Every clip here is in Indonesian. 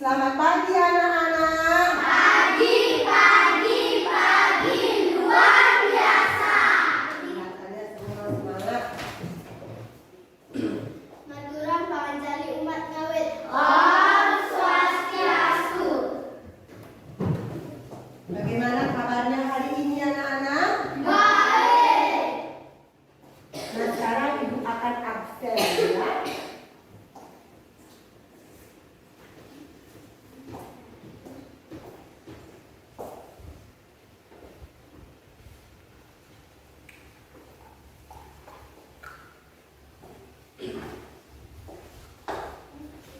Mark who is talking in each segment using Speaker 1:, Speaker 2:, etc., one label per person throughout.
Speaker 1: Selamat pagi anak-anak.
Speaker 2: Pagi luar biasa.
Speaker 1: Kelihatannya semua semangat.
Speaker 2: Maturan panjali umat ngawit. Om Swastiastu.
Speaker 1: Bagaimana kabarnya hari ini anak-anak?
Speaker 2: Baik.
Speaker 1: Nah, sekarang ibu akan absen ya.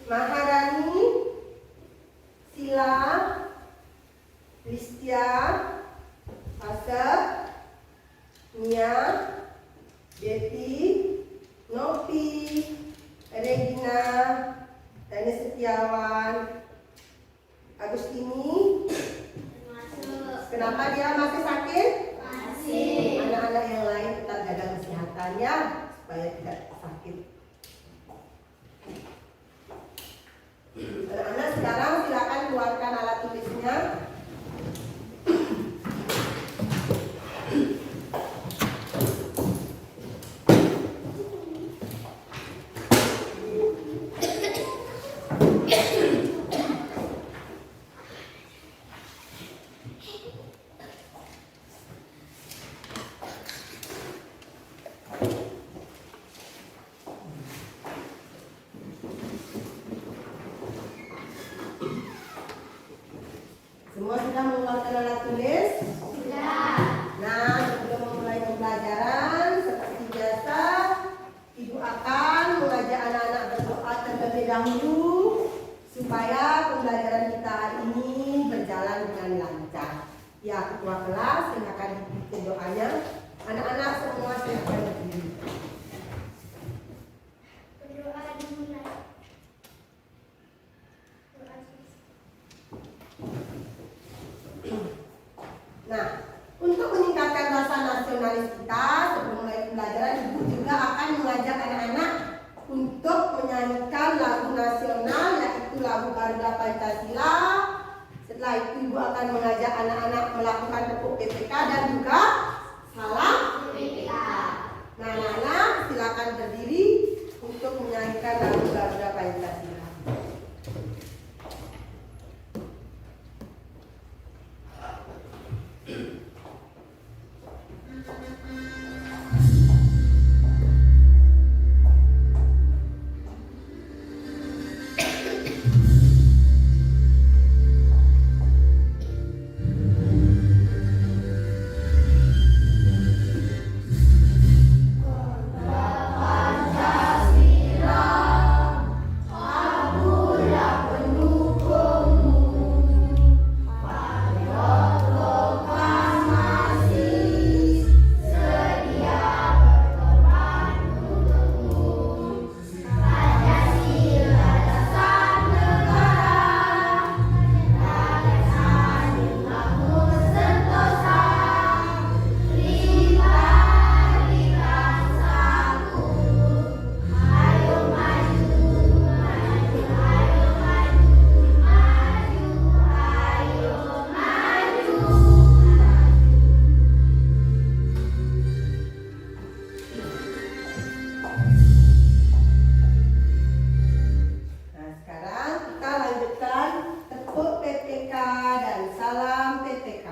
Speaker 1: Maharani, Sila, Listia, Asep, Nia, Betty, Nopi, Regina, Dani Setiawan, Agustini.
Speaker 2: Masuk.
Speaker 1: Kenapa dia masih sakit?
Speaker 2: Masih.
Speaker 1: Anak-anak yang lain tetap jaga kesehatannya supaya tidak sakit. Anak-anak sekarang silakan keluarkan alat tulisnya. Semua sudah mengeluarkan alat tulis?
Speaker 2: Sudah.
Speaker 1: Nah, sebelum memulai pembelajaran, seperti biasa, Ibu akan mengajak anak-anak berdoa terlebih dahulu supaya pembelajaran kita hari ini berjalan dengan lancar. Ya, ketua kelas, silakan dipimpin doanya. Anak-anak semua silakan berdiri.
Speaker 2: Berdoa dimulai. Doa.
Speaker 1: Nah, untuk meningkatkan rasa nasionalis kita, sebelum mulai pembelajaran, Ibu juga akan mengajak anak-anak untuk menyanyikan lagu nasional, yaitu lagu Garuda Pancasila. Setelah itu Ibu akan mengajak anak-anak melakukan tepuk PPK dan juga salam
Speaker 2: PPK.
Speaker 1: Nah, anak-anak silakan berdiri untuk menyanyikan lagu Garuda Pancasila. Nah, sekarang kita lanjutkan tepuk PPK dan salam PPK.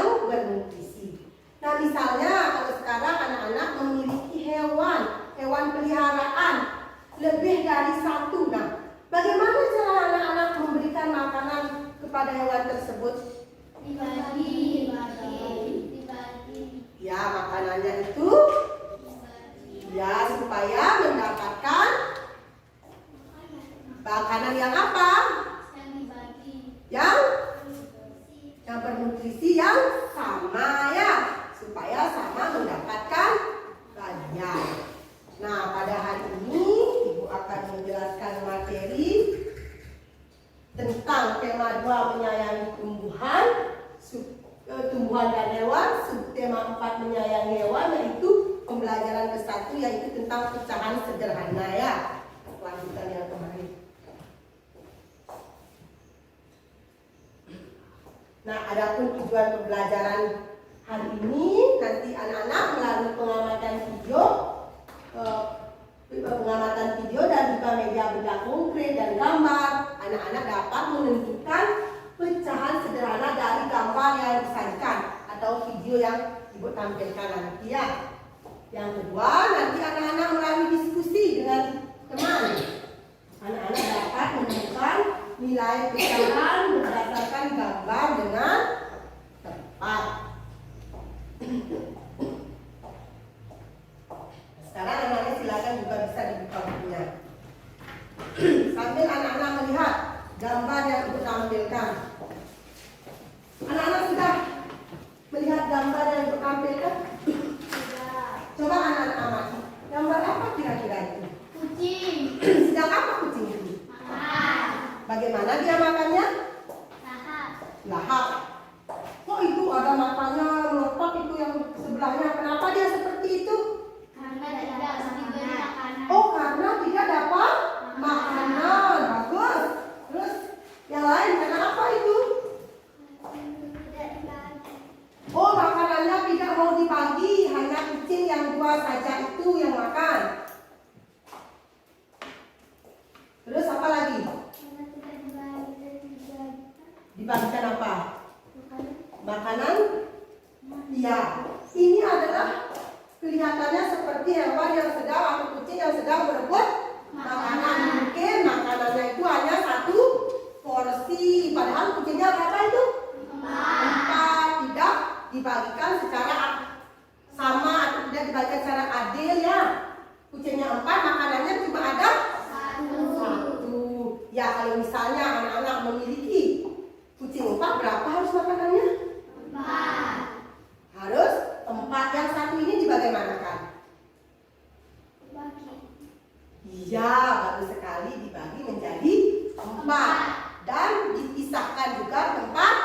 Speaker 1: yang bernutrisi. Nah, misalnya kalau sekarang anak-anak memiliki hewan peliharaan lebih dari satu. Nah, bagaimana cara anak-anak memberikan makanan kepada hewan tersebut?
Speaker 2: Dibagi.
Speaker 1: Ya, makanannya itu ya supaya mendapatkan makanan yang apa? Yang bernutrisi yang sama ya, supaya sama mendapatkan bagian. Nah, pada hari ini Ibu akan menjelaskan materi tentang tema 2 menyayangi tumbuhan dan hewan, subtema 4 menyayangi hewan, yaitu pembelajaran ke-1 yaitu tentang pecahan sederhana ya. Lanjutan yang kemarin. Nah, adapun tujuan pembelajaran hari ini, nanti anak-anak melalui pengamatan video dan juga media benda konkret dan gambar, anak-anak dapat menentukan pecahan sederhana dari gambar yang disajikan atau video yang Ibu tampilkan nanti ya. Yang kedua, nanti anak-anak melalui diskusi dengan teman, anak-anak dapat menemukan nilai pecahan berdasarkan gambar dengan tepat. Sekarang anak-anak silakan juga bisa dibuka bukunya. Sambil anak-anak melihat gambar yang Ibu tampilkan. Anak-anak sudah melihat gambar yang Ibu tampilkan? Coba anak-anak amati. Gambar apa kira-kira itu?
Speaker 2: Kucing.
Speaker 1: Sedang apa kucing itu?
Speaker 2: Makan.
Speaker 1: Bagaimana dia makannya?
Speaker 2: Lahap.
Speaker 1: Lahap. Kok itu ada matanya melotot itu yang sebelahnya? Kenapa dia seperti itu?
Speaker 2: Karena tidak diberi makanan.
Speaker 1: Oh, karena tidak dapat makanan. Bagus. Terus yang lain kenapa itu?
Speaker 2: Tidak dibagi.
Speaker 1: Oh, makanannya tidak mau dibagi, hanya kucing yang 2 saja itu yang makan. Terus apa lagi?
Speaker 2: Karena tidak dibagi dan dibagi.
Speaker 1: Dibagikan apa?
Speaker 2: Makanan.
Speaker 1: Makanan? Iya. Ini adalah kelihatannya seperti hewan yang sedang atau kucing yang sedang berebut makanan. Mungkin makanannya itu hanya 1 porsi. Padahal kucingnya berapa itu? 4. Tidak dibagikan secara sama atau tidak dibagikan secara adil ya. Kucingnya 4, makanannya cuma ada 1. Ya, kalau misalnya anak-anak memiliki kucing 4, berapa harus makanannya?
Speaker 2: 4.
Speaker 1: Harus 4. Yang 1 ini dibagaimanakan?
Speaker 2: Bagi.
Speaker 1: Iya, bagus sekali, dibagi menjadi 4 dan dipisahkan juga tempat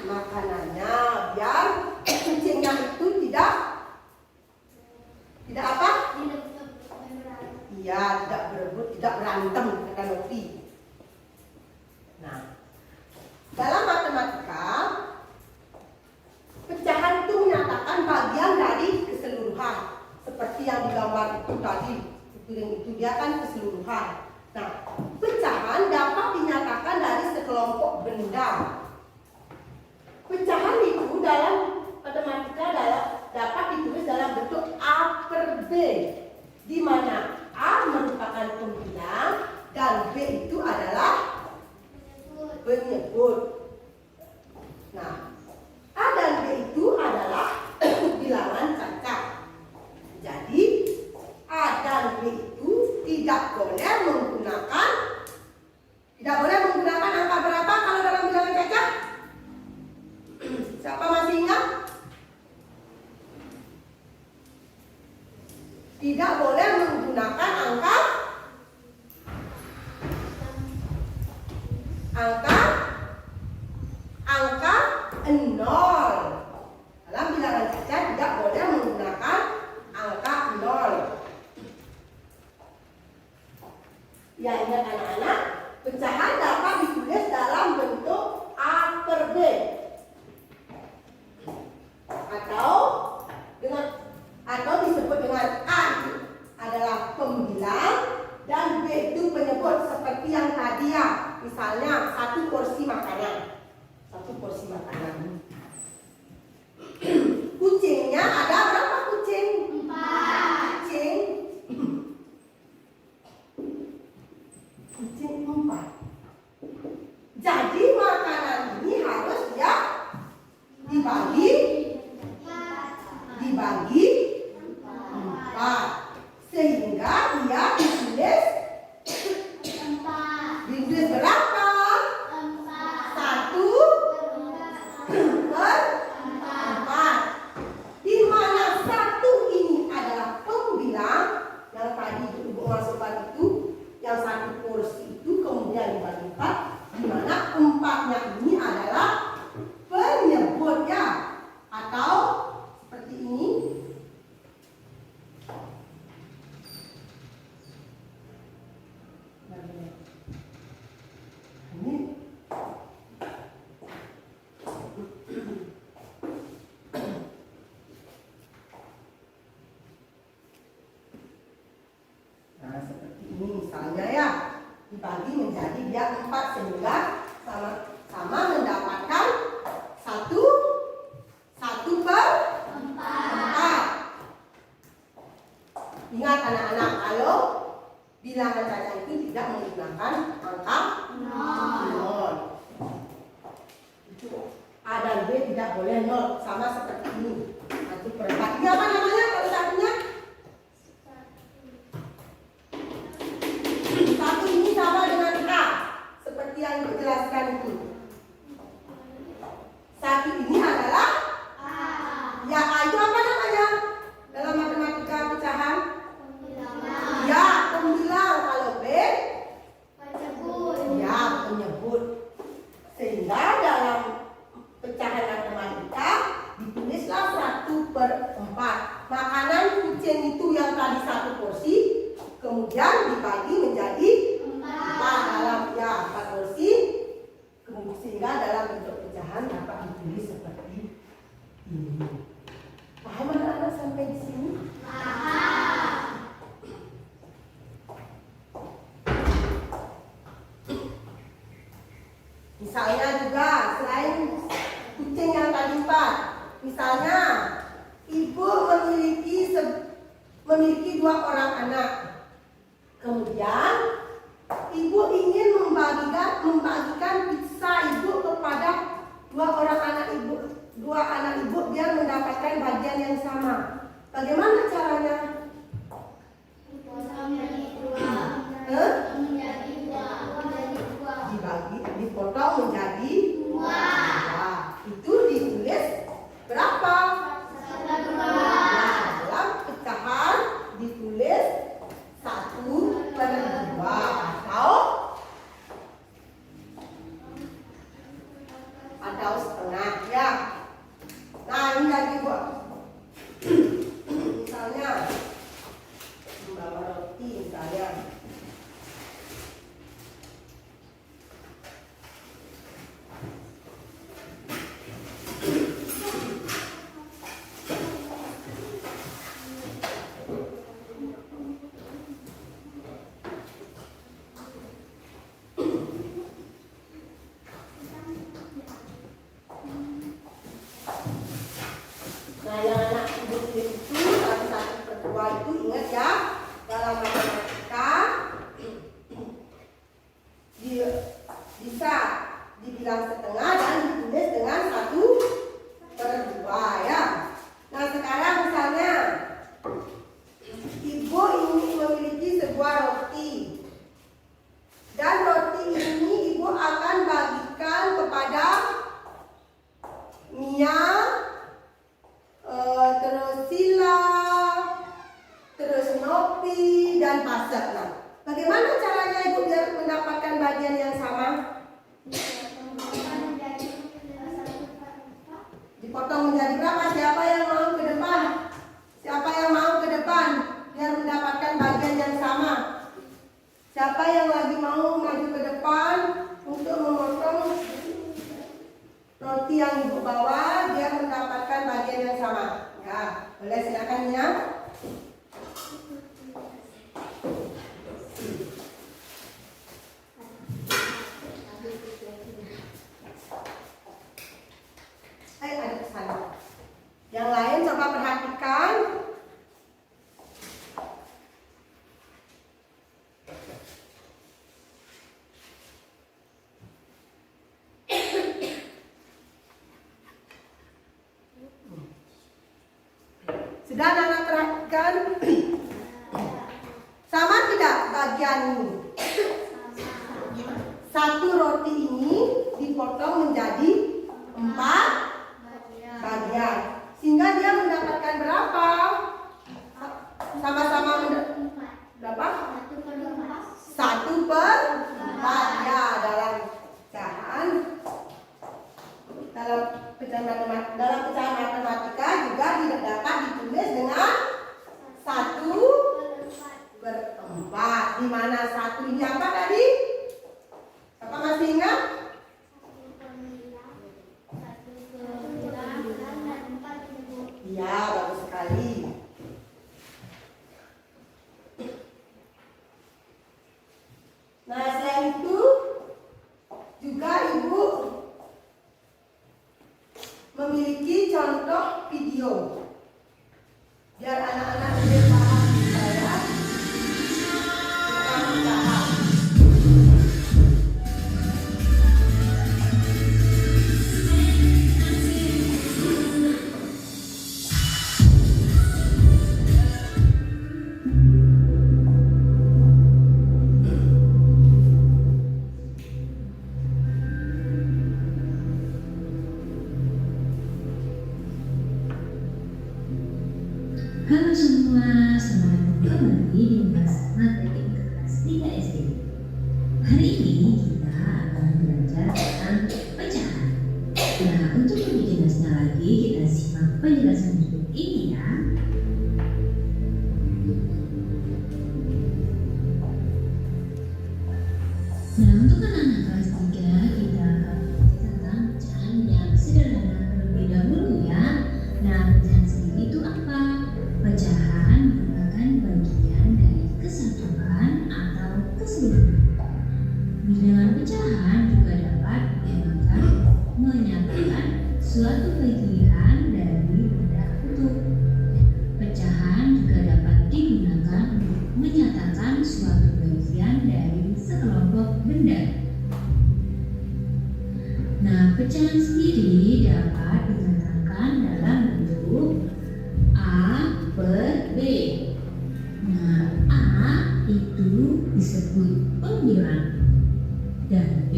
Speaker 1: makanannya biar kucingnya itu tidak apa? Iya, tidak berebut, tidak berantem, kata Novi. Nah, dalam matematika pecahan itu menyatakan bagian dari keseluruhan, seperti yang digambar itu tadi. Itu dia kan keseluruhan. Nah, pecahan dapat dinyatakan dari sekelompok benda. Pecahan itu dalam matematika dapat ditulis dalam bentuk A per B, di mana A merupakan pembilang dan B itu adalah penyebut. Nah, A dan B itu adalah bilangan cacat. Jadi A dan B itu tidak boleh menggunakan angka berapa kalau dalam bilangan cacat? Siapa masih ingat? Tidak boleh menggunakan angka 0. Dalam bilangan cacat tidak boleh menggunakan angka 0. Ya, ingat anak-anak, pecahan dapat ditulis dalam bentuk A per B atau disebut dengan A adalah pembilang dan B itu penyebut, seperti yang tadi ya. Misalnya 1 porsi makanan. B tidak boleh 0, sama seperti ini. 1/4. Ini apa namanya kalau satunya? Satu ini sama dengan A, seperti yang dijelaskan itu. Satu ini adalah ya, A itu apa namanya dalam matematika pecahan? Ya, pembilang. Kalau B ya, penyebut. Sehingga dalam pecahan matematika ditulislah 1/4. Makanan kucing itu yang tadi 1 porsi kemudian dibagi menjadi 4 dalam 4 porsi, sehingga dalam bentuk pecahan dapat ditulis seperti ini. Paham anak-anak sampai di sini? Misalnya juga selain kucing yang tadi 4, misalnya ibu memiliki 2 orang anak. Kemudian ibu ingin membagikan pizza ibu kepada 2 anak ibu biar mendapatkan bagian yang sama. Bagaimana caranya? Dipotong menjadi 2. Itu ditulis berapa? 1/2. Dalam pecahan ditulis 1/2 atau setengah ya. Nah, ini lagi buat misalnya membawa roti misalnya. Nah, yang anak ibu itu 1/2 itu ingat ya, dalam matematika bisa dibilang setengah dan ditulis dengan 1/2 ya. Nah, sekarang misalnya ibu ingin memiliki sebuah roti, dan roti ini ibu akan bagikan kepada Mia, terus Sila, terus Nopi dan Pasek. Nah, bagaimana caranya ibu biar mendapatkan bagian yang sama? Dipotong menjadi berapa? Siapa yang mau ke depan? Siapa yang mau ke depan biar mendapatkan bagian yang sama? Siapa yang lagi mau maju ke depan untuk memotong roti yang ibu bawa biar mendapatkan bagian yang sama? Ya, boleh silakan ya. Ada pesan. Yang lain coba perhatikan. Sudah anak perhatikan? Sama tidak bagian ini? Satu roti ini dipotong menjadi 4 bagian, sehingga dia mendapatkan berapa? Sama-sama berapa? 1/4 ya. Dalam pecahan matematika juga tidak dapat ditulis dengan 1/4. Di mana 1 ini apa tadi? Apa masih ingat? Ya, bagus sekali. Nah, selain itu juga ibu memiliki contoh video biar anak-anak lebih paham saya tentang pecahan.
Speaker 3: Halo semua, selamat datang kembali di kelas matematik kelas 3 SD. Hari ini kita akan belajar tentang pecahan. Nah, untuk lebih jelasnya lagi, kita simak penjelasan berikut ini ya. Nah, untuk anak-anak kelas 3, kita akan belajar tentang pecahan yang sederhana terlebih dahulu ya. Nah, pecahan sendiri itu apa? Pecahan merupakan bagian dari kesatuan atau keseluruhan. Bilangan pecahan juga dapat digunakan menyatakan suatu bagian dari benda utuh. Pecahan juga dapat digunakan untuk menyatakan suatu bagian dari sekelompok benda. Nah, pecahan sendiri dapat dikatakan dalam bentuk A per B. Nah, A itu disebut pembilang dan B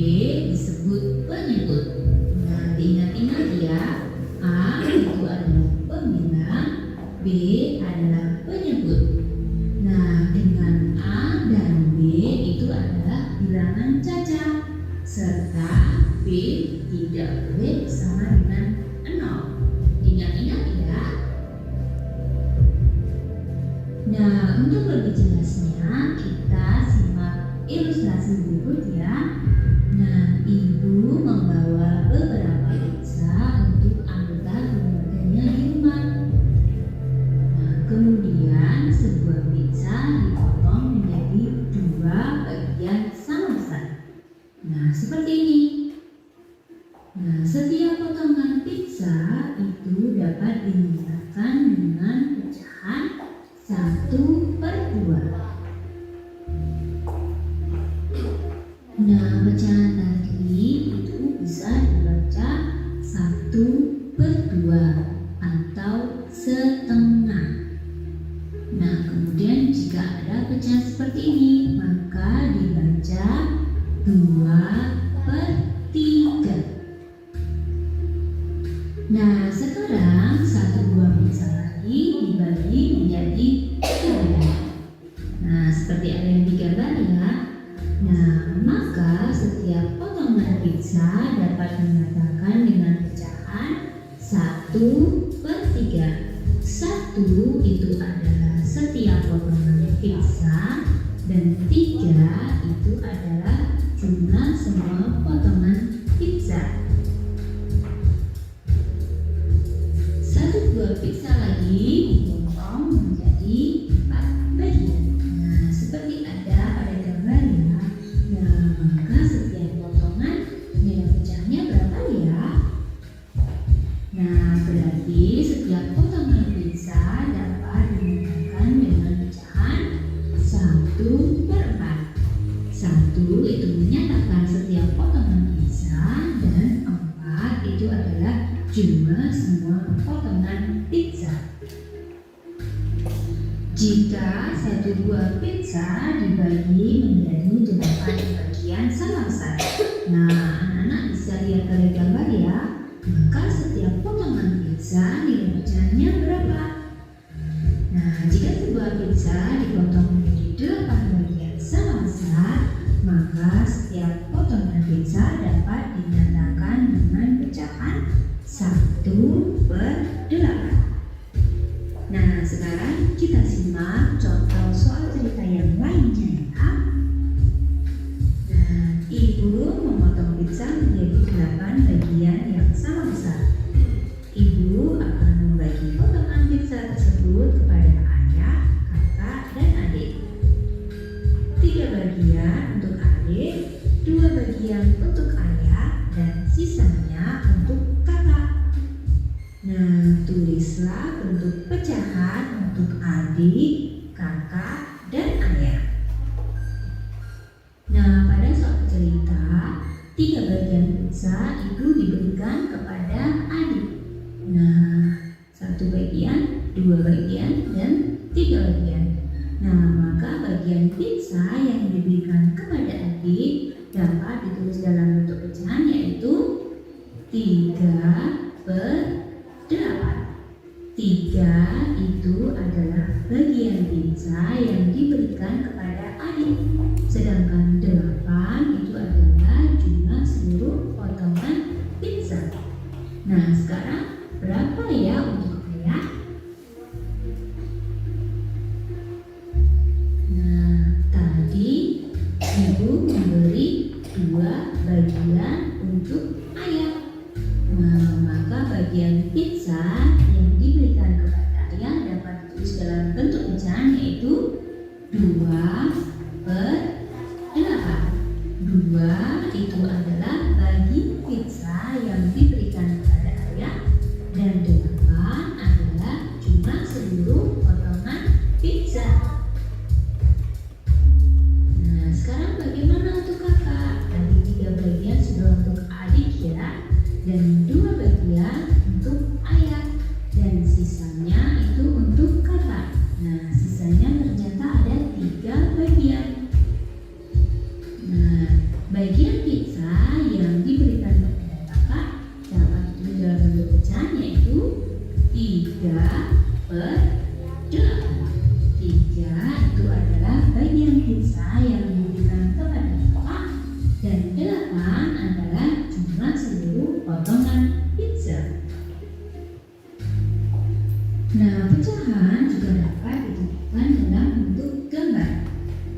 Speaker 3: disebut penyebut. Nah, diingat-ingat ya, A itu adalah pembilang, B adalah penyebut. Nah, dengan A dan B itu adalah bilangan cacat, serta B tidak boleh sama dengan 0. Ingat-ingat ya. Nah, untuk lebih jelasnya kita simak ilustrasi berikut ya. Nah, ibu membawa beberapa pizza untuk anggota keluarganya di rumah. Nah, kemudian sebuah pizza dipotong menjadi 2 bagian sama besar. Nah, seperti ini. Nah, setiap potongan pizza itu dapat dinyatakan dengan pecahan 1/2. Nah, pecahan tadi itu bisa dibaca 1/2 atau setengah. Nah, kemudian jika ada pecahan seperti ini, maka dibaca 2/3. Nah, sekarang satu buah pizza lagi dibagi menjadi 3. Nah, seperti ada yang digambar ya. Nah, maka setiap potongan pizza dapat dinyatakan dengan pecahan 1/3. 1 itu adalah setiap potongan pizza dan 3 itu adalah jumlah semua potongan pizza. Satu buah pizza lagi dipotong menjadi 4 bagian. Nah, seperti ada pada gambar ya. Nah, maka setiap potongan nilai pecahnya berapa ya? Nah, berarti setiap potongan pizza dapat dinyatakan dengan pecahan 1/4. 1 itu menyatakan setiap potongan pizza dan 4 itu adalah jumlah semua potongan pizza. Jika satu buah pizza dibagi menjadi 8 bagian sama besar. Nah, anak-anak bisa lihat pada gambar ya. Maka setiap potongan pizza nilai pecahannya berapa? Nah, jika sebuah pizza dipotong menjadi 8 bagian sama besar, maka setiap potongan pizza dapat dinyatakan dengan pecahan 1/8. Nah, sekarang kita simak contoh soal cerita yang lainnya ya. Nah, ibu memotong pizza menjadi 8 bagian yang sama besar. Ibu akan membagi potongan pizza tersebut kepada ayah, kakak, dan adik. 3 bagian untuk adik, 2 bagian untuk ayah, dan sisanya untuk kakak. Nah, tulislah bentuk pecahan untuk adik, kakak, dan ayah. Nah, pada suatu cerita, 3 bagian pizza itu diberikan kepada adik. Nah, 1 bagian, 2 bagian, dan 3 bagian. Nah, maka bagian pizza yang diberikan kepada adik dapat ditulis dalam bentuk pecahan yaitu 3/8. 3 itu adalah bagian pizza yang diberikan kepada adik. Sedangkan 8 itu adalah jumlah seluruh potongan pizza. Nah, sekarang berapa ya untuk ayah? Nah, tadi ibu memberi 2 bagian untuk ayah. Nah, maka bagian pizza yang diberikan kepada ayah dapat ditulis dalam bentuk pecahan, yaitu 2/8. 2 itu adalah bagi pizza yang diberikan kepada ayah, dan 8 adalah jumlah seluruh potongan pizza. Nah, sekarang bagaimana untuk kakak? Tadi 3 bagian sudah untuk adik ya, dan 2 bagian untuk ayah, dan sisanya itu untuk kakak. Nah, sisanya ternyata ada 3 bagian. Nah, bagian pizza yang diberikan kepada kakak dapat ditulis dalam bentuk pecahan, yaitu 3/8. 3 itu adalah bagian pizza yang diberikan kepada kakak, dan 8 adalah jumlah seluruh potongan pizza. Nah, pecahan juga dapat ditentukan dalam bentuk gambar.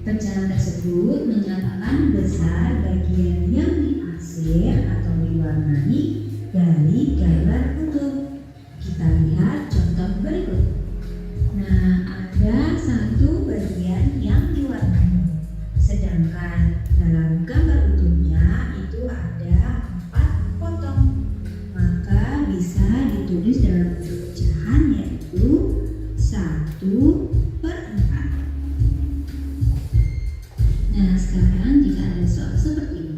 Speaker 3: Pecahan tersebut menyatakan besar bagian yang diarsir atau diwarnai dari gambar utuh. Kita lihat contoh berikut. Nah, ada 1 bagian yang diwarnai, sedangkan dalam gambar utuhnya itu ada 4 potong. Maka bisa ditulis dalam bentuk pecahan, yaitu 1/4. Nah, sekarang jika ada soal seperti ini,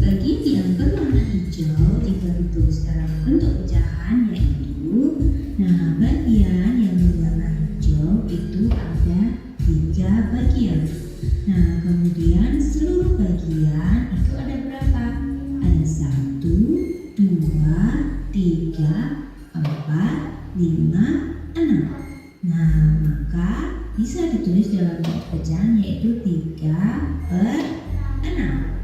Speaker 3: bagian yang berwarna hijau jika ditulis dalam bentuk pecahan, yaitu, nah, bagian yang berwarna hijau itu ada 3 bagian. Nah, kemudian seluruh bagian itu ada berapa? Ada 1, 2, 3, 4, 5, 6. Nah, maka bisa ditulis dalam bentuk pecahan, yaitu 3/6.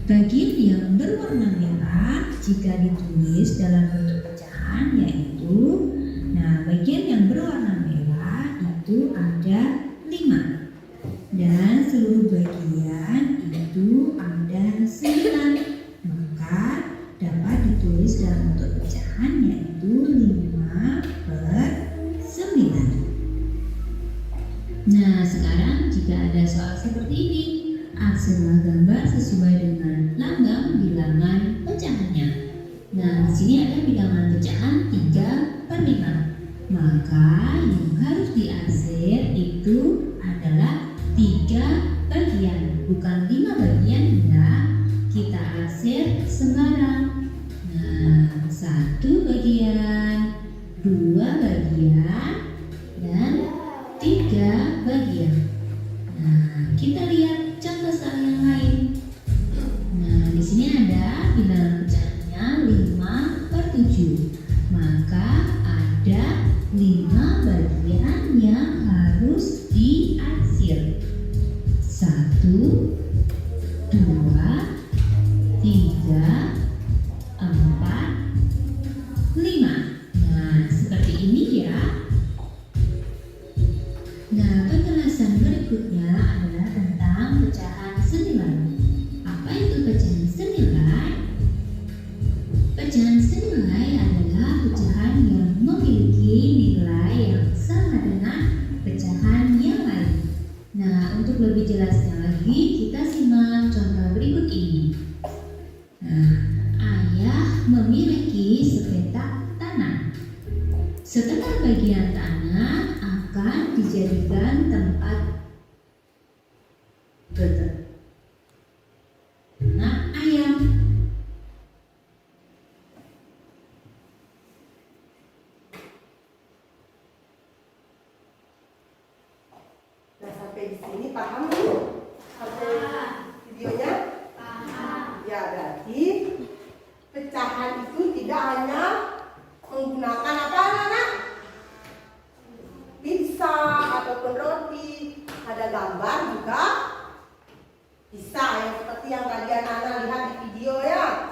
Speaker 3: Bagian yang berwarna merah jika ditulis dalam bentuk pecahan, yaitu, nah, bagian yang berwarna merah itu ada 5, dan seluruh bagian itu ada 9. Maka dapat ditulis dalam bentuk pecahan, yaitu 5/9. Nah, sekarang jika ada soal seperti ini, arsirlah gambar sesuai dengan lambang bilangan pecahannya. Nah, di sini ada bilangan pecahan 3/5. Maka yang harus diarsir itu adalah 3 bagian, bukan 5 bagian ya. Kita arsir sembarang. Nah, 1 bagian, 2 bagian, dan 3 bagian. Nah, kita lihat contoh soal yang lain. Nah, di sini ada bilangan pecahannya 5/7. Maka ada 5 bagian yang harus diarsir. 1, 2, 3, 4, 5. Nah, seperti ini ya. Nah, penjelasan berikutnya adalah tentang pecahan senilai. Apa itu pecahan senilai? Pecahan senilai adalah pecahan yang memiliki nilai yang sama dengan pecahan yang lain. Nah, untuk lebih jelasnya lagi, kita simak contoh berikut ini. Nah, ayah memiliki sepetak tanah. Setengah bagian tanah akan dijadikan tempat beternak ayam.
Speaker 1: Nah, sampai di sini paham belum? Sampai videonya?
Speaker 2: Paham.
Speaker 1: Ya, berarti pecahan itu tidak hanya menggunakan apa anak-anak? Pizza ataupun roti. Ada gambar juga bisa, yang seperti yang tadi anak-anak lihat di video ya.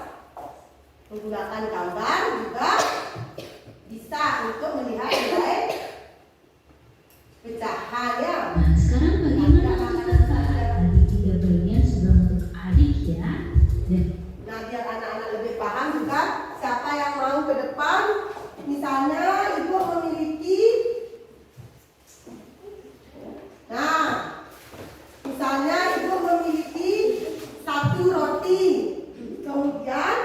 Speaker 1: Menggunakan gambar juga bisa untuk melihat nilai pecahan ya.
Speaker 3: Nah, sekarang bagaimana untuk kakak? Bagi 3 bagian sudah untuk adik ya. Dan
Speaker 1: Nah, biar anak-anak lebih paham juga, siapa yang mau ke depan, misalnya ibu memiliki, nah, misalnya ibu memiliki 1 roti, kemudian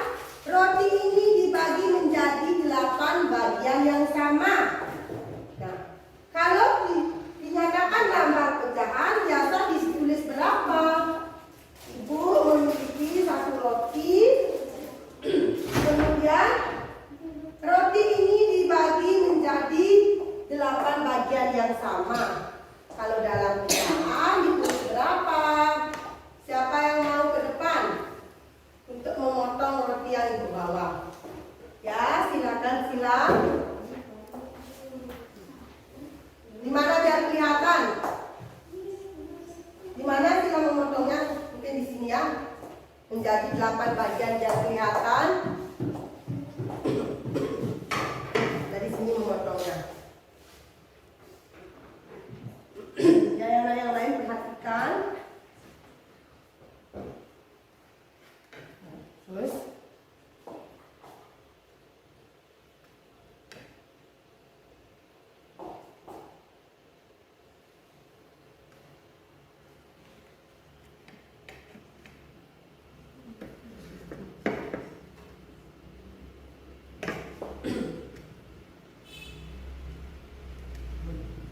Speaker 1: roti ini dibagi menjadi 8 bagian yang sama. Nah, kalau dinyatakan gambar pecahan, biasa ditulis berapa? Ibu memiliki 1 roti, kemudian roti ini dibagi menjadi 8 bagian yang sama. Kalau dalam pecahan ditulis berapa? Siapa yang mau ke depan untuk memotong roti yang ibu bawa? Ya, silakan. Di mana biar kelihatan? Di mana sila memotongnya? Mungkin di sini ya. Menjadi 8 bagian yang kelihatan. Dari sini memotongnya. Yang lain perhatikan. Terus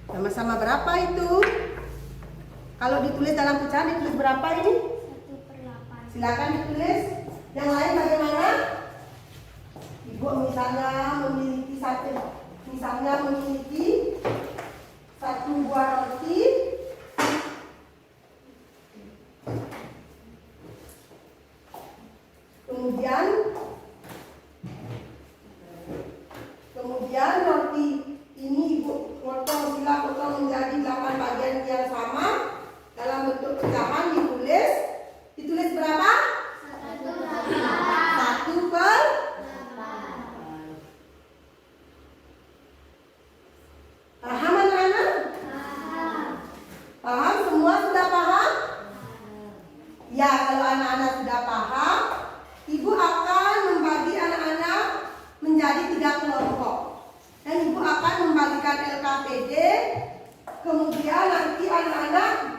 Speaker 1: sama-sama berapa itu? Kalau ditulis dalam pecahan ditulis berapa ini?
Speaker 2: 1/8.
Speaker 1: Silakan ditulis. Yang lain bagaimana? Ibu misalnya memiliki satu buah roti. Kemudian roti ini ibu potong menjadi 8 bagian yang sama dalam bentuk pecahan, ditulis berapa? 1/8. Paham anak-anak? Paham? Semua sudah paham? Ya, kalau anak-anak sudah paham, ibu akan membagi anak-anak menjadi 3 kelompok. Dan ibu akan membagikan LKPD. Kemudian nanti anak-anak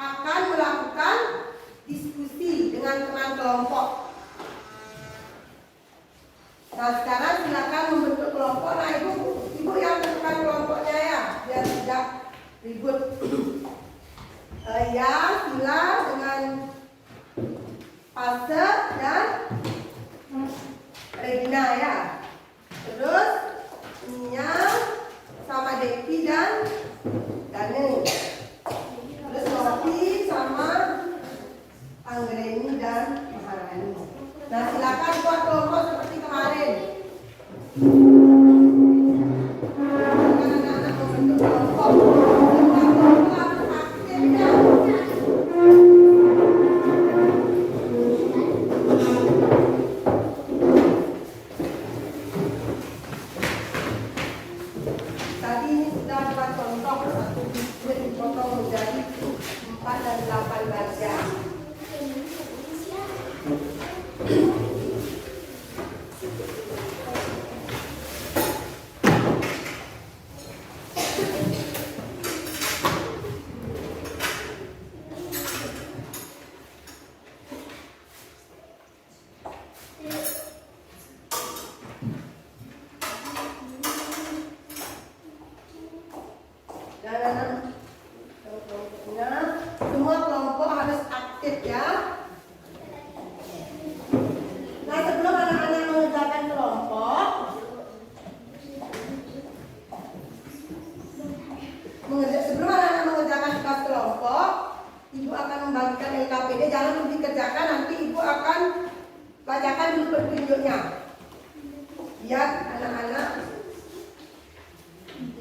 Speaker 1: akan melakukan diskusi dengan teman kelompok. Nah, sekarang silakan membentuk kelompok. Nah, ibu yang tentukan kelompoknya ya, biar tidak ribut. Ya, sila dengan Fase dan Regina ya. Terus Nia sama Devi dan Dani. Terus Novi sama Anggreni dan Maharani. Nah, silakan buat kelompok seperti kemarin. Anak-anak membentuk kelompok. Kelompok harus aktif ya. Tadi ini sudah buat contoh satu biskuit dipotong menjadi 4 dan 8 bagian. Dan semua kelompok harus aktif ya. Nah, sebelum anak-anak mengerjakan kelompok, tugas kelompok, ibu akan membagikan LKPD. Jangan dulu dikerjakan, nanti ibu akan bacakan dulu petunjuknya. Biar anak-anak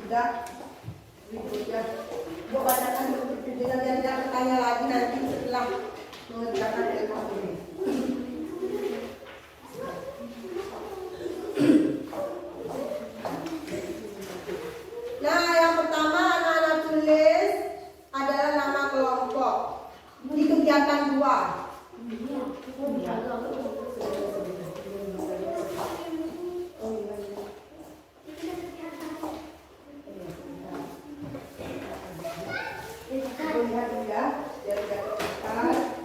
Speaker 1: Sudah. Berikutnya. Ibu bacakan dengan biar tidak bertanya lagi nanti setelah mengerjakan LKPD. Nah, yang pertama anak-anak tulis adalah nama kelompok di kegiatan 2. Lihat ya, biar tidak tertekan.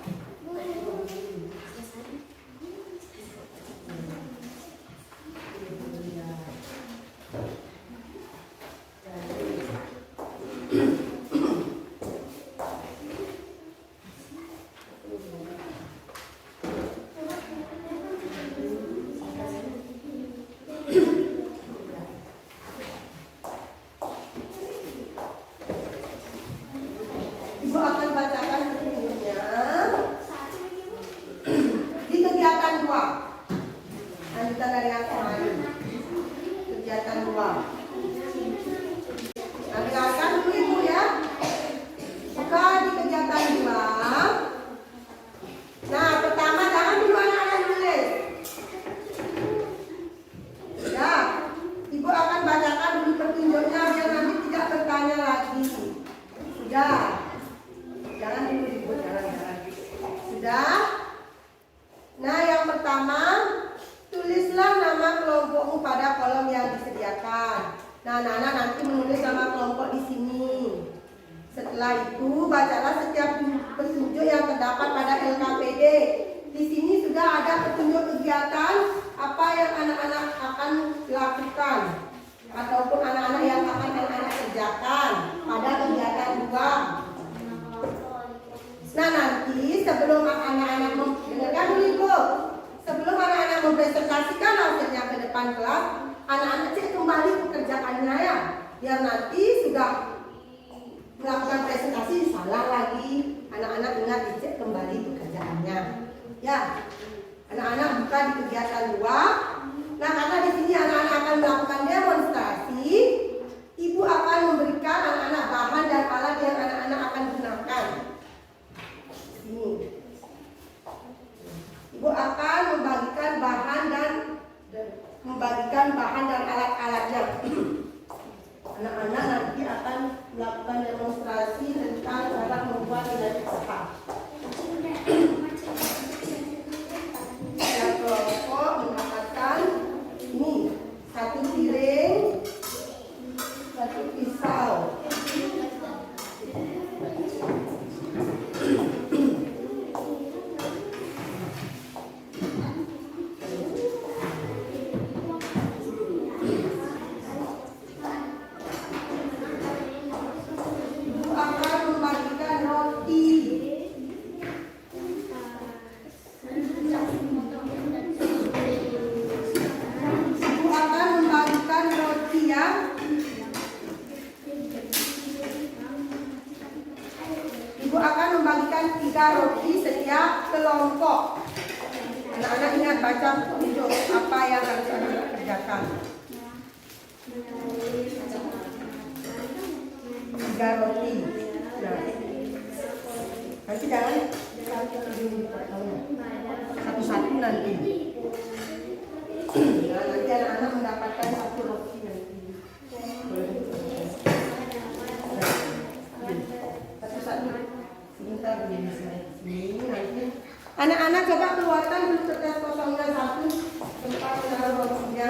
Speaker 1: Ibu akan bacakan sebelumnya di kegiatan 2. Lanjutan dari yang kemarin. Kegiatan 2. Dengarkan dulu ibu ya. Buka di kegiatan 2. Nah, pertama jangan dulu anak-anak nulis. Ya, ibu akan bacakan dulu petunjuknya biar nanti tidak bertanya lagi. Sudah. Jangan dulu ribut, jangan. Sudah? Nah, yang pertama, tulislah nama kelompokmu pada kolom yang disediakan. Nah, anak-anak nanti menulis nama kelompok di sini. Setelah itu, bacalah setiap petunjuk yang terdapat pada LKPD. Di sini sudah ada petunjuk kegiatan apa yang anak-anak akan lakukan ataupun anak-anak yang akan anak-anak kerjakan pada kegiatan 2. Nah, nanti sebelum anak-anak mendengarkan dulu ibu, sebelum anak-anak mempresentasikan hasilnya ke depan kelas, anak-anak cek kembali pekerjaannya ya, biar nanti sudah melakukan presentasi salah lagi, anak-anak ingat dicek kembali pekerjaannya. Ya, anak-anak buka di kegiatan 2. Nah, karena di sini anak-anak akan melakukan demonstrasi, ibu akan memberikan anak-anak bahan dan alat yang anak-anak akan gunakan. Ini. Ibu akan membagikan bahan dan alat-alatnya. Anak-anak nanti akan melakukan demonstrasi tentang cara membuat nilai usaha. Yang kelompok mendapatkan ini 1 piring, 1 pisau. Ibu akan membagikan 3 roti setiap kelompok. Anak-anak ingat baca petunjuk apa yang harus anak-anak kerjakan. 3 roti. Nah, nanti jangan satu-satu nanti. Nah, nanti anak-anak mendapatkan 1 roti nanti. Sebentar begini sini nanti anak-anak coba keluarkan dulu kertas kosongnya 1 tempat menaruh rotinya.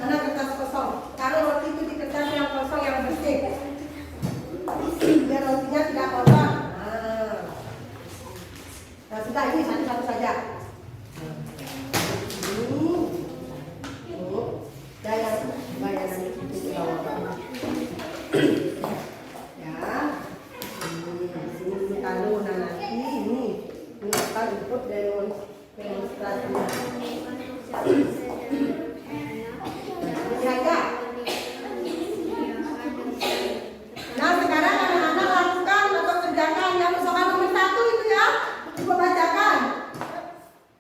Speaker 1: Anak kertas kosong, taruh roti itu di kertas yang kosong yang bersih biar rotinya tidak kotor. Nah, sudah ini satu-satu saja. Ini daya bayaran itu di bawah. Kalau nanti ini akan ikut demonstrasinya. Jaga. Nah, sekarang anak-anak lakukan atau kerjakan yang usaha nomor 1 itu ya. Coba bacakan.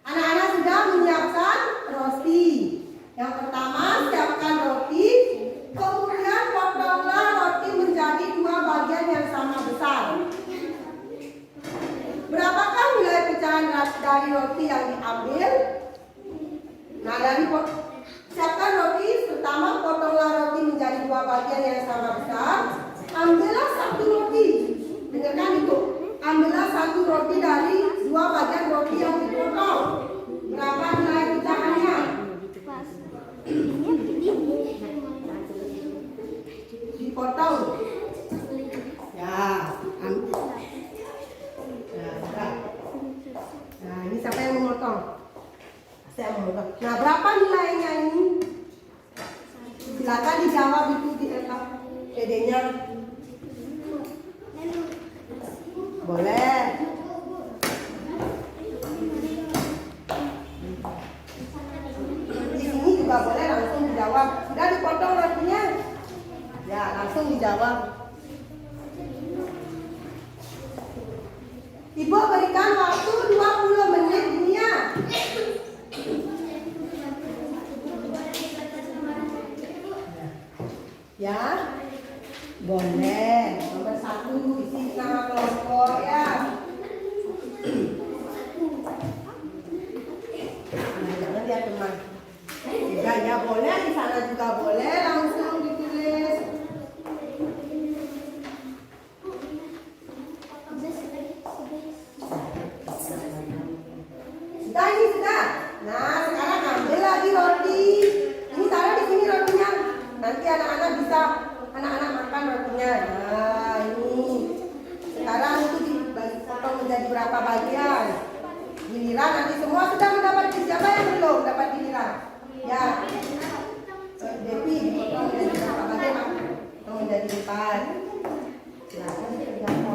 Speaker 1: Anak-anak sudah menyiapkan roti. Yang pertama siapkan roti, kemudian Nah, siapkan roti, pertama potonglah roti menjadi 2 bagian yang sama besar. Ambillah 1 roti. Dengarkan itu. Ambillah 1 roti dari 2 bagian roti yang dipotong. Berapa nilai pecahannya? Dipotong. Ya, nah, ini siapa yang memotong? Saya memotong. Nah, berapa nilainya ini? Silakan dijawab itu di PD-nya. Boleh. Di sini juga boleh langsung dijawab. Sudah dipotong rotinya? Ya, langsung dijawab. Ibu berikan waktu 20 menit ini ya. Ya, boleh. Nomor 1 isi nama kelompok ya. Nah, jangan lihat teman. Juga ya boleh, di sana juga boleh langsung ditulis. Sudah ini sudah. Nah, sekarang ambil lagi roti. Ini taruh di sini rotinya. Nanti anak-anak bisa makan rotinya. Nah, ini. Sekarang itu dipotong menjadi berapa bagian? Giliran nanti semua sudah mendapat. Siapa yang belum dapat giliran? Ya. Devi dipotong menjadi berapa bagian? Potong menjadi 4. Silakan dikerjakan.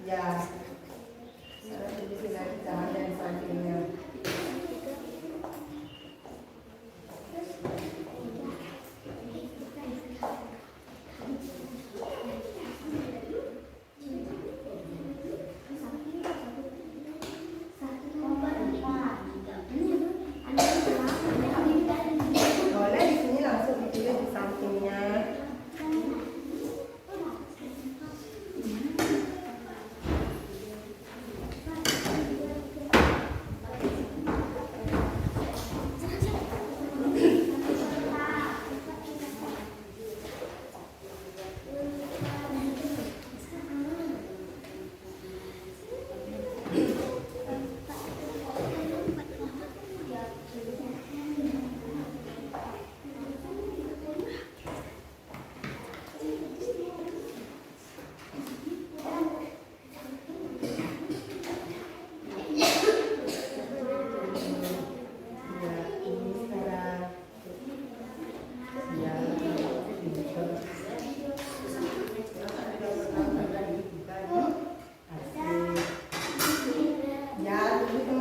Speaker 1: Ya. Sekarang tulisin lagi tangan dari sampingnya. Boleh di sini langsung ditulis di sampingnya.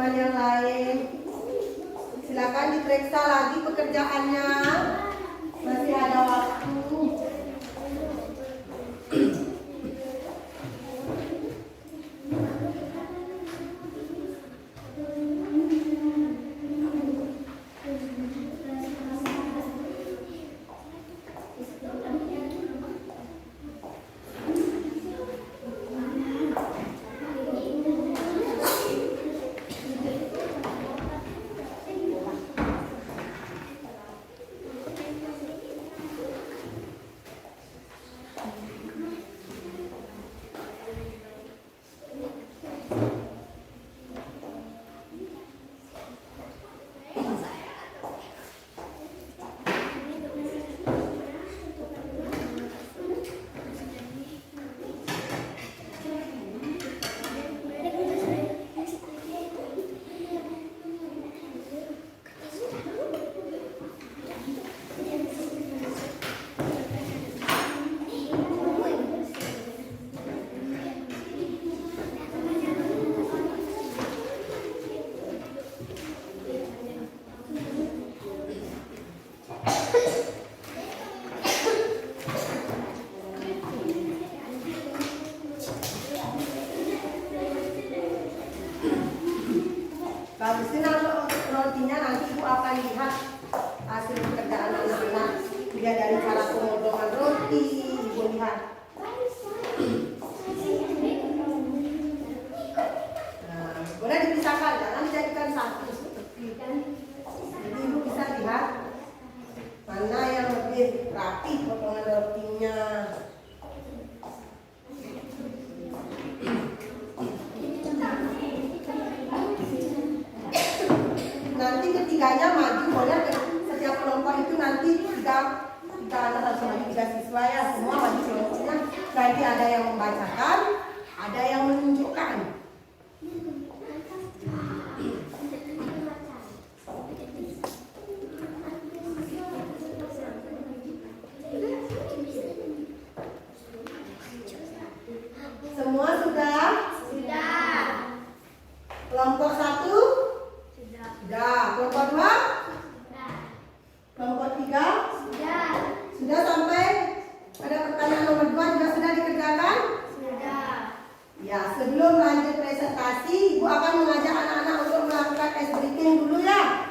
Speaker 1: Yang lain silakan diperiksa lagi pekerjaannya, masih ada waktu. Bagusin rotinya, nanti Ibu akan lihat hasil pekerjaan anak-anak. Lihat dari cara pemotongan roti, Ibu lihat. Nah, boleh dipisahkan, jangan dijadikan satu seperti. Jadi Ibu bisa lihat mana yang lebih rapi potongan rotinya. Nanti ketiganya maju, boleh setiap kelompok itu nanti tiga anak harus maju, 3 siswa ya, semua maju kelompoknya. Nanti ada yang membacakan, ada yang menunjukkan. Semua sudah?
Speaker 2: Sudah.
Speaker 1: Kelompok 1? Sudah. Kelompok 2? Kelompok 3?
Speaker 2: Sudah.
Speaker 1: Sudah sampai pada pertanyaan nomor 2 juga sudah dikerjakan?
Speaker 2: Sudah.
Speaker 1: Ya, sebelum lanjut presentasi, Ibu akan mengajak anak-anak untuk melakukan ice breaking dulu ya.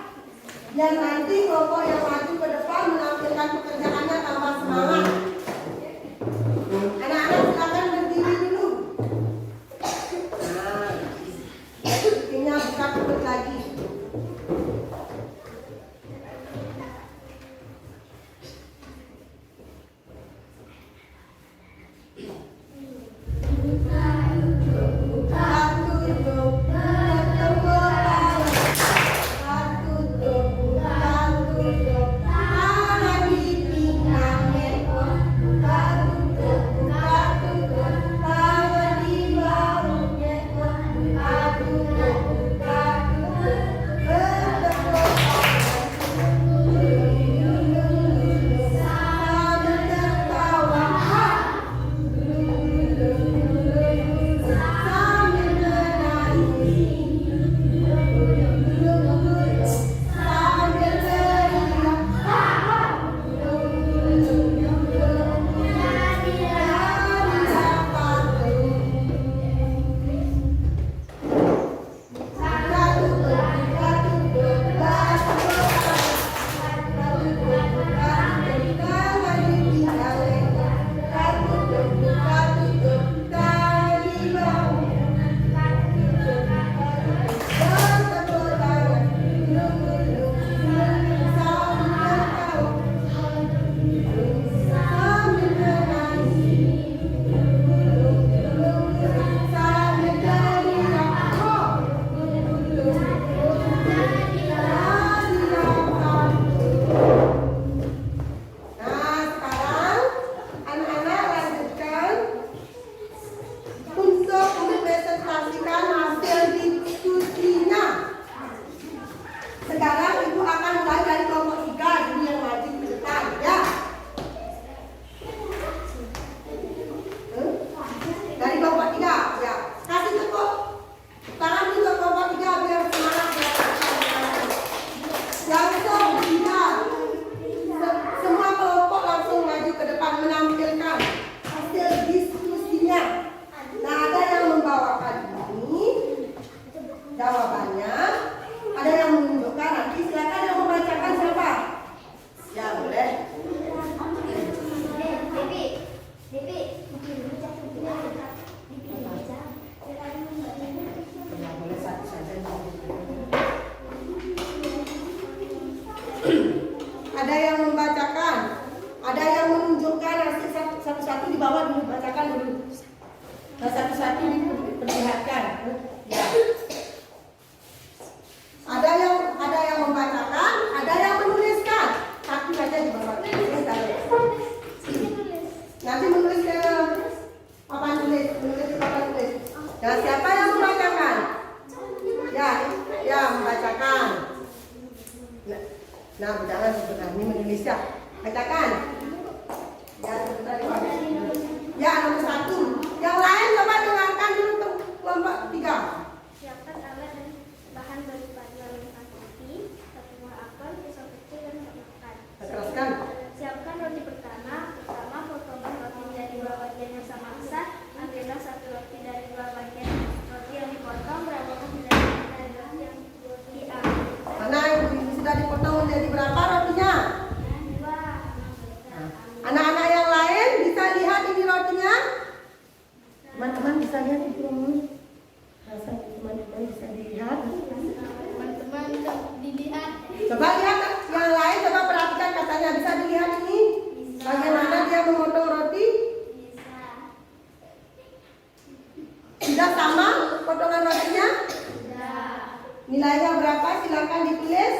Speaker 1: Biar nanti kelompok yang maju ke depan menampilkan pekerjaannya tambah semangat. Anak-anak silakan berdiri dulu. Nah, ice breakingnya buka perut lagi. satu-satu di bawah dulu, bacakan dulu. Nah, satu-satu diperlihatkan. Ya. Ada yang membacakan, ada yang menuliskan. Satu saja di bawah. Nanti menulis ke papan tulis, menulis ke papan tulis. Nah, siapa yang membacakan? Ya, membacakan. Nah, jangan sebentar ini menulis ya. Bacakan. Ya, sebentar di bawah. Ya, nomor 1. Yang lain coba dengarkan dulu untuk kelompok 3.
Speaker 2: Siapkan alat dan bahan berupa 2 lembar roti, 1 buah apel, pisau kecil dan makan.
Speaker 1: Teruskan.
Speaker 2: Siapkan roti pertama potongkan roti menjadi 2 bagian yang sama besar. Ambillah 1 roti dari 2 bagian roti yang dipotong, berapapun dari roti yang diambil.
Speaker 1: Mana yang sudah dipotong menjadi berapa rotinya?
Speaker 2: 2.
Speaker 1: Anak-anak yang lain bisa lihat ini rotinya? Teman-teman bisa lihat itu teman-teman bisa dilihat.
Speaker 2: Teman-teman dilihat.
Speaker 1: Coba lihat yang lain, coba perhatikan katanya bisa dilihat ini. Bagaimana dia memotong roti?
Speaker 2: Bisa.
Speaker 1: Sudah sama potongan rotinya?
Speaker 2: Sudah.
Speaker 1: Nilainya berapa? Silakan ditulis.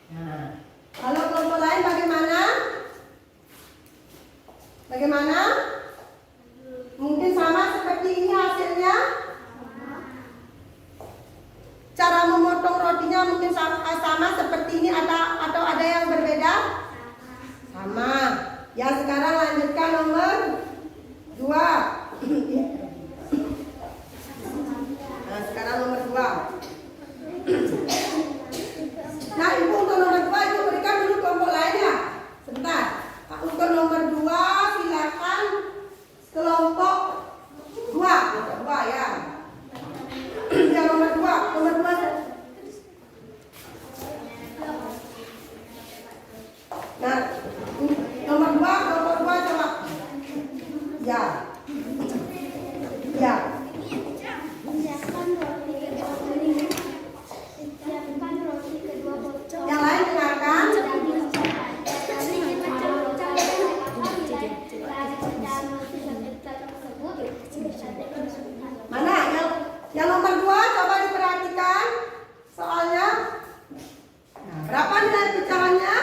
Speaker 1: Nah, kalau kelompok lain bagaimana? Bagaimana? Mungkin sama seperti ini hasilnya? Cara memotong rotinya mungkin sama seperti ini atau ada yang berbeda? Sama. Ya, sekarang lanjutkan nomor 2. Nah, sekarang nomor 2. Nah, ibu untuk nomor 2 itu berikan dulu kelompok lainnya. Sebentar. Untuk nomor 2 silakan kelompok 2. Kelompok 2 ya. Ya, nomor 2. Nomor 2. Nah, nomor 2, kelompok 2 coba. Ya. Ya.
Speaker 2: Siapkan roti kedua potong.
Speaker 1: Yang lain dengarkan. Mana yang nomor 2 coba diperhatikan soalnya. Nah, berapa nilai pecahannya?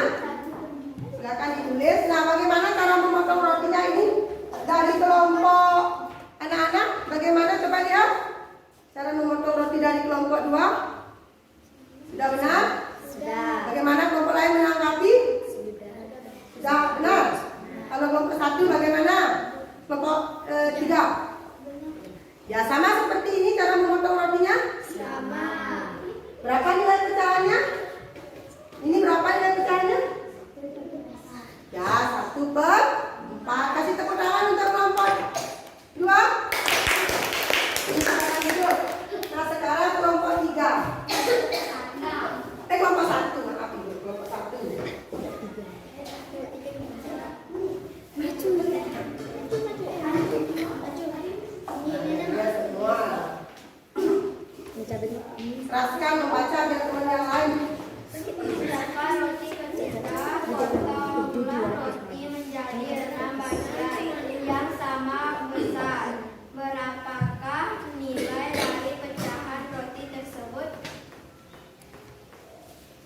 Speaker 1: Silakan ditulis. Nah, bagaimana cara memotong rotinya ini dari kelompok anak-anak? Bagaimana coba lihat cara memotong roti dari kelompok 2? Sudah benar?
Speaker 2: Sudah.
Speaker 1: Bagaimana kelompok lain menanggapi? Sudah benar. Kalau kelompok 1 bagaimana? Kelompok 3. Ya, sama seperti ini cara memotong rotinya?
Speaker 2: Sama.
Speaker 1: Berapa nilai pecahannya? Ini berapa nilai pecahannya? Ya, 1/4. Kasih tepuk tangan untuk kelompok 2. Silakan duduk. Nah, sekarang kelompok 3. Kelompok 1, maaf ibu, kelompok 1. Ya, semua. Serahkan membaca biar teman yang lain.
Speaker 2: Siapkan roti ketiga, potonglah roti menjadi 6 bagian yang sama besar. Berapakah nilai dari pecahan roti tersebut?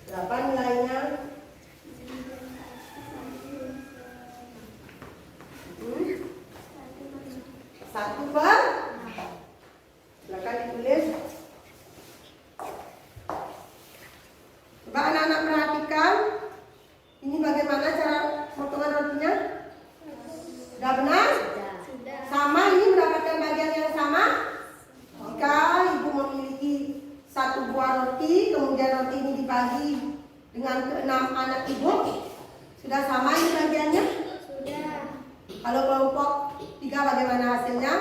Speaker 1: Berapa nilainya? Satu per. Silakan ditulis. Coba anak-anak perhatikan. Ini bagaimana cara potongan rotinya? Sudah benar?
Speaker 2: Sudah.
Speaker 1: Sama, ini mendapatkan bagian yang sama? Jika ibu memiliki 1 buah roti, kemudian roti ini dibagi dengan ke-6 anak ibu, sudah sama ini bagiannya?
Speaker 2: Sudah.
Speaker 1: Kalau kelompok 3 bagaimana hasilnya?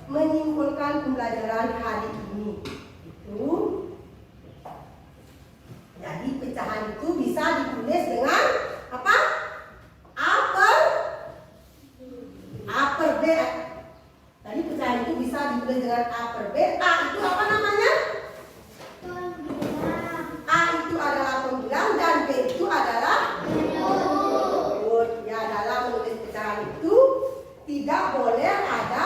Speaker 1: menyimpulkan pembelajaran hari ini. Itu. Jadi pecahan itu bisa ditulis dengan apa? Upper B. Tadi pecahan itu bisa ditulis dengan upper B. A itu apa namanya? A itu adalah pembilang dan B itu adalah penyebut. Ya, dalam menulis pecahan itu tidak boleh ada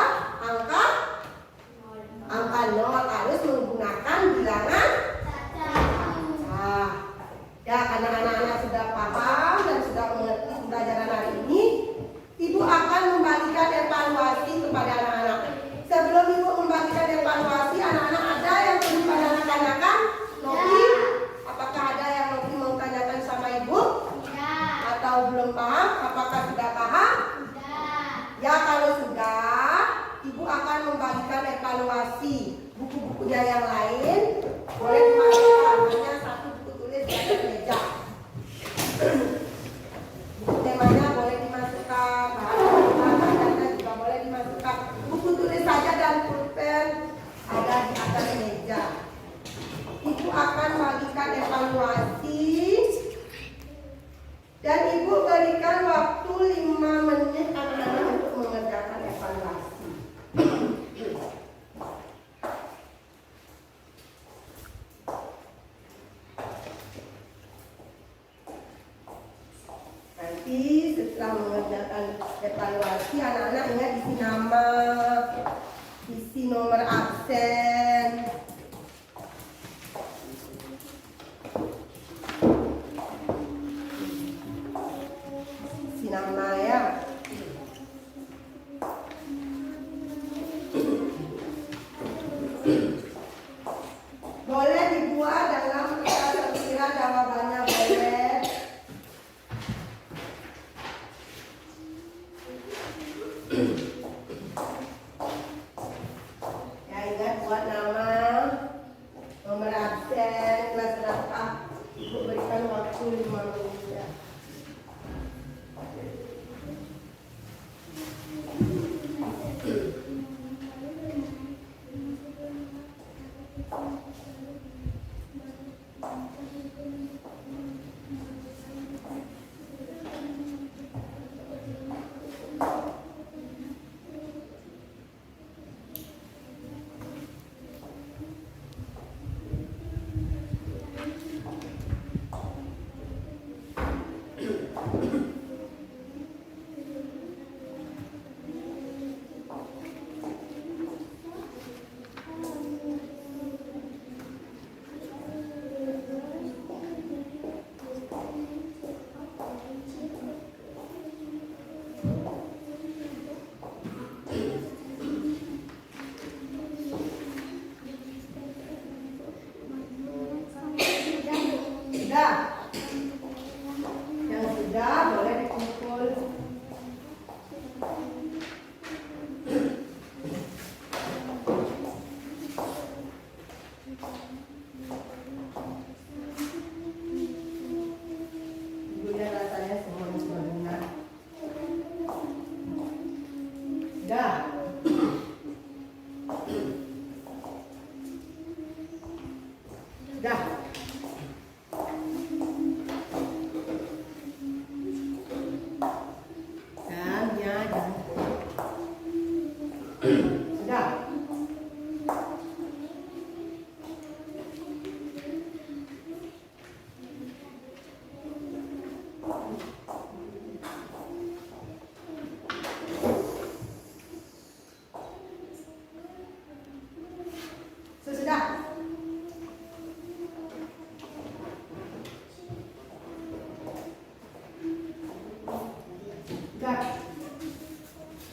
Speaker 1: angka nol, harus menggunakan bilangan. Nah, ya karena anak-anak sudah paham dan sudah mengerti pembelajaran hari ini, Ibu akan membagikan evaluasi kepada anak-anak. Sebelum Ibu membagikan evaluasi, anak-anak ada yang perlu tanyakan? Novi, apakah ada yang Novi mau tanyakan sama Ibu? Atau belum paham? Apakah sudah paham? Ya, kalau sudah, Ibu akan membagikan evaluasi. Buku-bukunya yang lain boleh dimasukkan, hanya satu buku tulis di atas meja. Buku temanya boleh dimasukkan, bahasa juga boleh dimasukkan. Buku tulis saja dan pulpen ada di atas meja. Ibu akan bagikan evaluasi dan Ibu berikan waktu 5 menit anak-anak untuk mengerjakan evaluasi. Nanti setelah mengerjakan evaluasi, anak-anak ingat isi nama, isi nomor absen. Isi nama ya. Boleh dibuat dalam kita terkira jawabannya boleh. Ya, ingat buat nama, nomor absen, kelas berapa. Ibu berikan waktu 5 menit ya. Sudah? Yang sudah boleh dikumpul. Ibunya rasanya semuanya sudah benar. Sudah? Sudah? Sudah. Sudah. Sudah.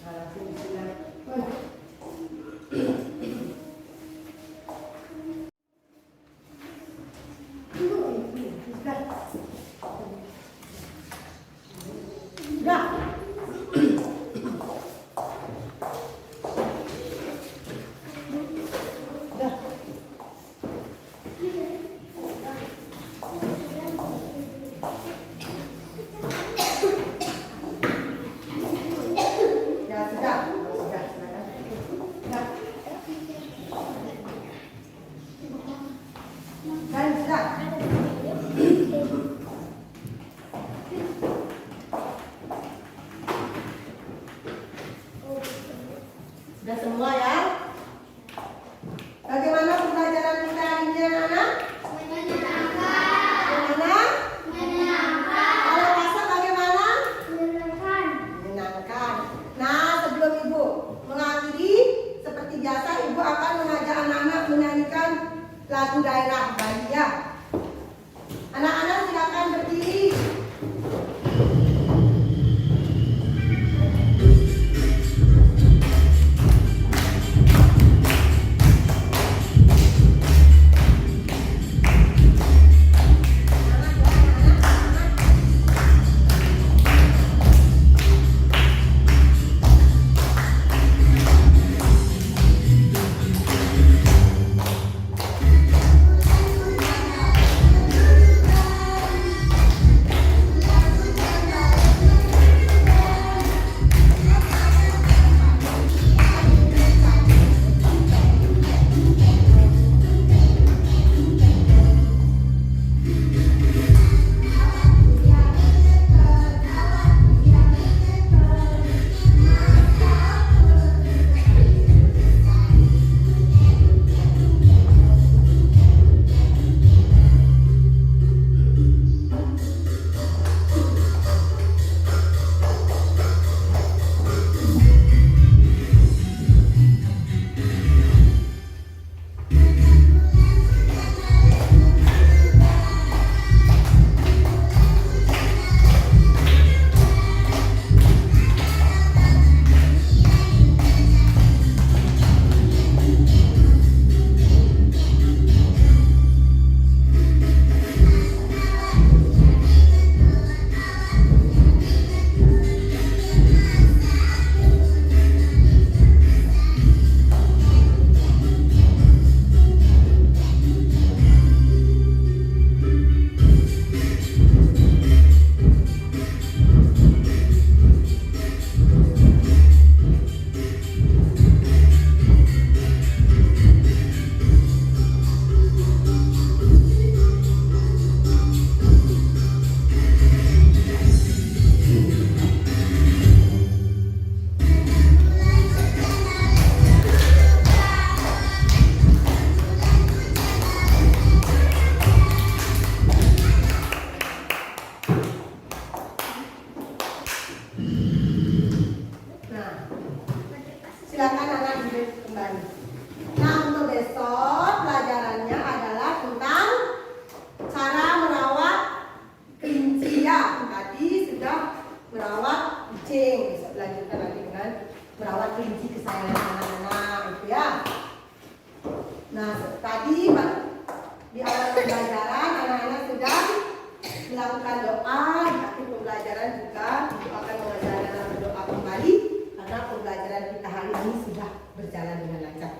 Speaker 1: Nah, sudah. Sudah semua ya? Bagaimana pembelajaran kita hari ini anak-anak? Bagaimana? Kalau masak bagaimana? Menyenangkan. Nah, sebelum Ibu mengakhiri, seperti biasa Ibu akan mengajak anak-anak menyanyikan lagu daerah Bali ya. Anak-anak silakan berdiri. Silakan anak duduk kembali. Nah, untuk besok pelajarannya adalah tentang cara merawat kelinci ya. Tadi sudah merawat kucing. Besok lanjutkan lagi dengan merawat kelinci kesayangan anak-anak itu ya. Nah, tadi di awal pembelajaran anak-anak sudah melakukan doa. Di akhir pembelajaran juga Ibu akan mengajar anak berdoa kembali. Karena pembelajaran kita hari ini sudah berjalan dengan lancar.